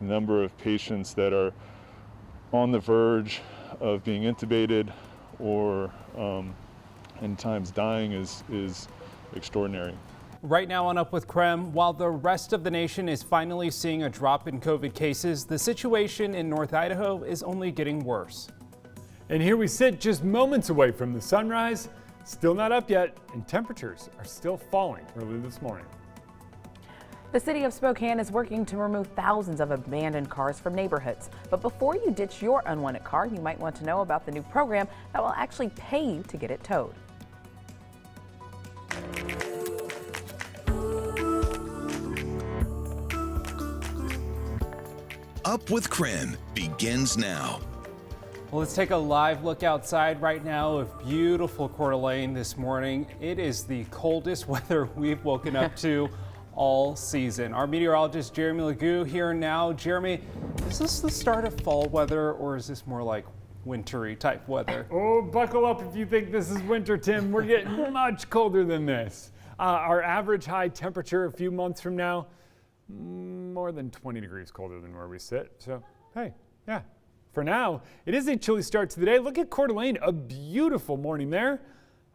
number of patients that are on the verge of being intubated or in times dying is extraordinary. Right now on Up with KREM, while the rest of the nation is finally seeing a drop in COVID cases, the situation in North Idaho is only getting worse. And here we sit just moments away from the sunrise, still not up yet, and temperatures are still falling early this morning. The city of Spokane is working to remove thousands of abandoned cars from neighborhoods. But before you ditch your unwanted car, you might want to know about the new program that will actually pay you to get it towed. Up with KREM begins now. Well, let's take a live look outside right now of beautiful Coeur d'Alene this morning. It is the coldest weather we've woken up to all season. Our meteorologist Jeremy Legoo here now. Jeremy, is this the start of fall weather or is this more like wintry type weather? Oh, buckle up if you think this is winter, Tim. We're getting much colder than this. Our average high temperature a few months from now, more than 20 degrees colder than where we sit. So, hey, yeah. For now, it is a chilly start to the day. Look at Coeur d'Alene, a beautiful morning there.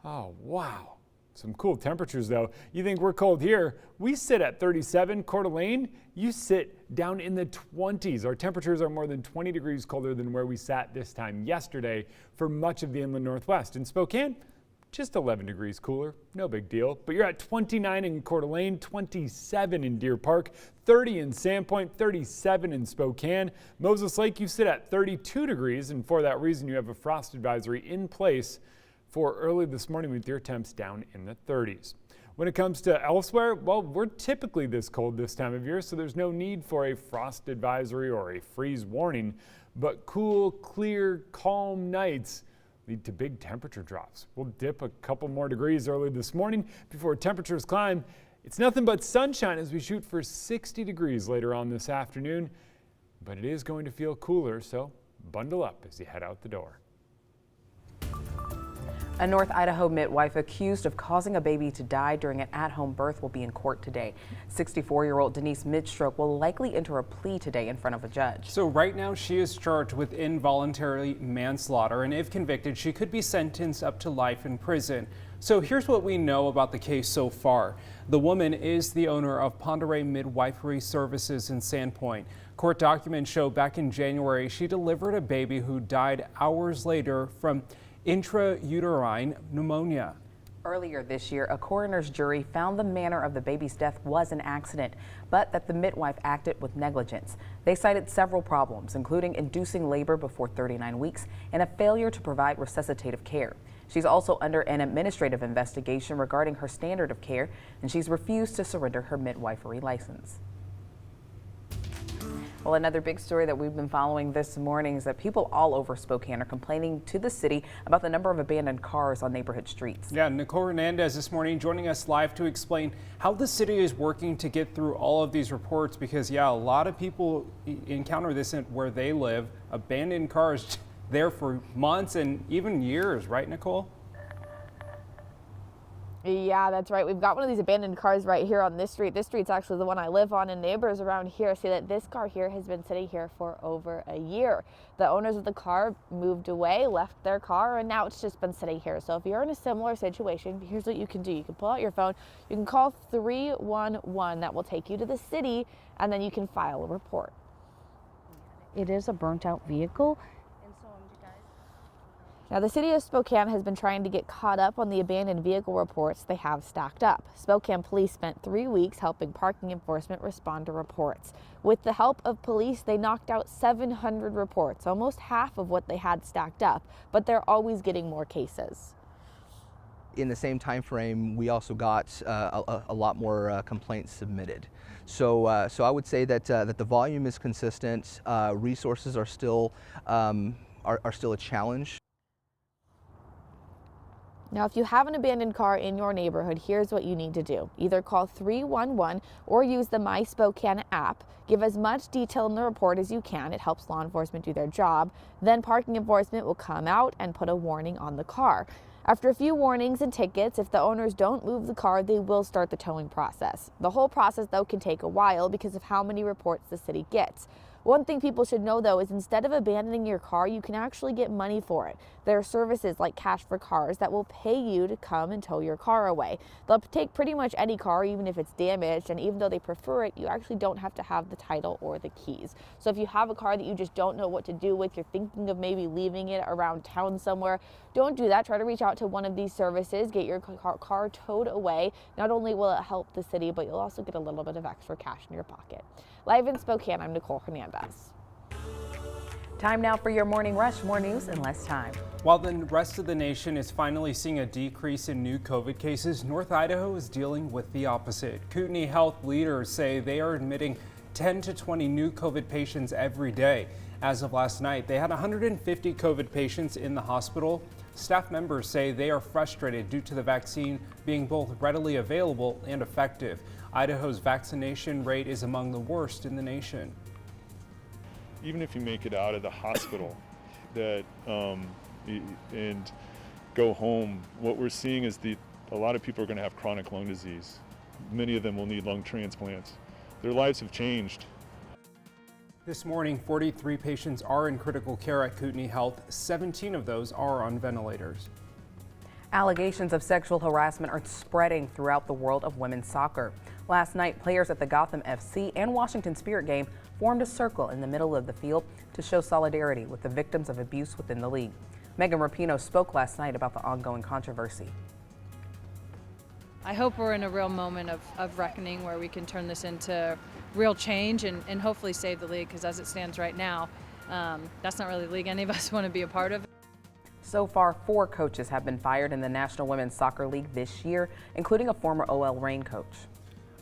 Oh, wow. Some cool temperatures, though. You think we're cold here? We sit at 37. Coeur d'Alene, you sit down in the 20s. Our temperatures are more than 20 degrees colder than where we sat this time yesterday for much of the inland Northwest. In Spokane, just 11 degrees cooler, no big deal. But you're at 29 in Coeur d'Alene, 27 in Deer Park, 30 in Sandpoint, 37 in Spokane. Moses Lake, you sit at 32 degrees, and for that reason, you have a frost advisory in place for early this morning with your temps down in the 30s. When it comes to elsewhere, well, we're typically this cold this time of year, so there's no need for a frost advisory or a freeze warning, but cool, clear, calm nights lead to big temperature drops. We'll dip a couple more degrees early this morning before temperatures climb. It's nothing but sunshine as we shoot for 60 degrees later on this afternoon, but it is going to feel cooler, so bundle up as you head out the door. A North Idaho midwife accused of causing a baby to die during an at-home birth will be in court today. 64-year-old Denise Midstroke will likely enter a plea today in front of a judge. So right now she is charged with involuntary manslaughter, and if convicted, she could be sentenced up to life in prison. So here's what we know about the case so far. The woman is the owner of Ponderay Midwifery Services in Sandpoint. Court documents show back in January she delivered a baby who died hours later from intrauterine pneumonia. Earlier this year, a coroner's jury found the manner of the baby's death was an accident, but that the midwife acted with negligence. They cited several problems, including inducing labor before 39 weeks and a failure to provide resuscitative care. She's also under an administrative investigation regarding her standard of care, and she's refused to surrender her midwifery license. Well, another big story that we've been following this morning is that people all over Spokane are complaining to the city about the number of abandoned cars on neighborhood streets. Yeah, Nicole Hernandez this morning joining us live to explain how the city is working to get through all of these reports because, yeah, a lot of people encounter this where they live, abandoned cars there for months and even years, right, Nicole? Yeah, that's right. We've got one of these abandoned cars right here on this street. This street's actually the one I live on, and neighbors around here say that this car here has been sitting here for over a year. The owners of the car moved away, left their car, and now it's just been sitting here. So if you're in a similar situation, here's what you can do. You can pull out your phone, you can call 311. That will take you to the city, and then you can file a report. It is a burnt out vehicle. Now, the city of Spokane has been trying to get caught up on the abandoned vehicle reports they have stacked up. Spokane police spent 3 weeks helping parking enforcement respond to reports. With the help of police, they knocked out 700 reports, almost half of what they had stacked up, but they're always getting more cases. In the same time frame, we also got a lot more complaints submitted. So I would say that that the volume is consistent. Resources are still a challenge. Now, if you have an abandoned car in your neighborhood, here's what you need to do. Either call 311 or use the My Spokane app. Give as much detail in the report as you can. It helps law enforcement do their job. Then parking enforcement will come out and put a warning on the car. After a few warnings and tickets, if the owners don't move the car, they will start the towing process. The whole process, though, can take a while because of how many reports the city gets. One thing people should know though is instead of abandoning your car, you can actually get money for it. There are services like Cash for Cars that will pay you to come and tow your car away. They'll take pretty much any car, even if it's damaged, and even though they prefer it, you actually don't have to have the title or the keys. So if you have a car that you just don't know what to do with, you're thinking of maybe leaving it around town somewhere, don't do that. Try to reach out to one of these services, get your car towed away. Not only will it help the city, but you'll also get a little bit of extra cash in your pocket. Live in Spokane, I'm Nicole Hernandez. Time now for your Morning Rush. More news in less time. While the rest of the nation is finally seeing a decrease in new COVID cases, North Idaho is dealing with the opposite. Kootenai health leaders say they are admitting 10 to 20 new COVID patients every day. As of last night, they had 150 COVID patients in the hospital. Staff members say they are frustrated due to the vaccine being both readily available and effective. Idaho's vaccination rate is among the worst in the nation. Even if you make it out of the hospital and go home, what we're seeing is a lot of people are going to have chronic lung disease. Many of them will need lung transplants. Their lives have changed. This morning, 43 patients are in critical care at Kootenai Health. 17 of those are on ventilators. Allegations of sexual harassment are spreading throughout the world of women's soccer. Last night, players at the Gotham FC and Washington Spirit game formed a circle in the middle of the field to show solidarity with the victims of abuse within the league. Megan Rapinoe spoke last night about the ongoing controversy. I hope we're in a real moment of reckoning where we can turn this into real change and hopefully save the league, because as it stands right now, that's not really the league any of us want to be a part of. So far, 4 coaches have been fired in the National Women's Soccer League this year, including a former OL Reign coach.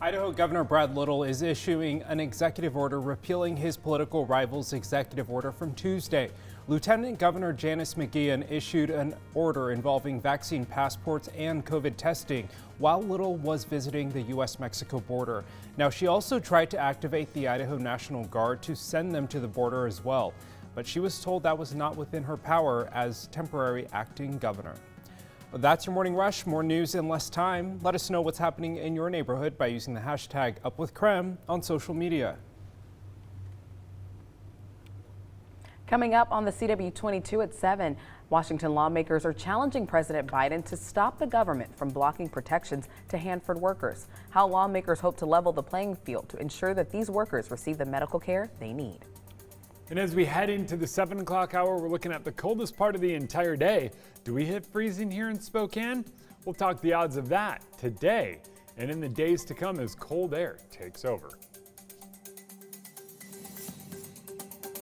Idaho Governor Brad Little is issuing an executive order repealing his political rival's executive order from Tuesday. Lieutenant Governor Janice McGeehan issued an order involving vaccine passports and COVID testing while Little was visiting the U.S.-Mexico border. Now, she also tried to activate the Idaho National Guard to send them to the border as well, but she was told that was not within her power as temporary acting governor. That's your Morning Rush. More news in less time. Let us know what's happening in your neighborhood by using the hashtag #UpWithKREM on social media. Coming up on the CW22 at 7, Washington lawmakers are challenging President Biden to stop the government from blocking protections to Hanford workers. How lawmakers hope to level the playing field to ensure that these workers receive the medical care they need. And as we head into the 7 o'clock hour, we're looking at the coldest part of the entire day. Do we hit freezing here in Spokane? We'll talk the odds of that today and in the days to come as cold air takes over.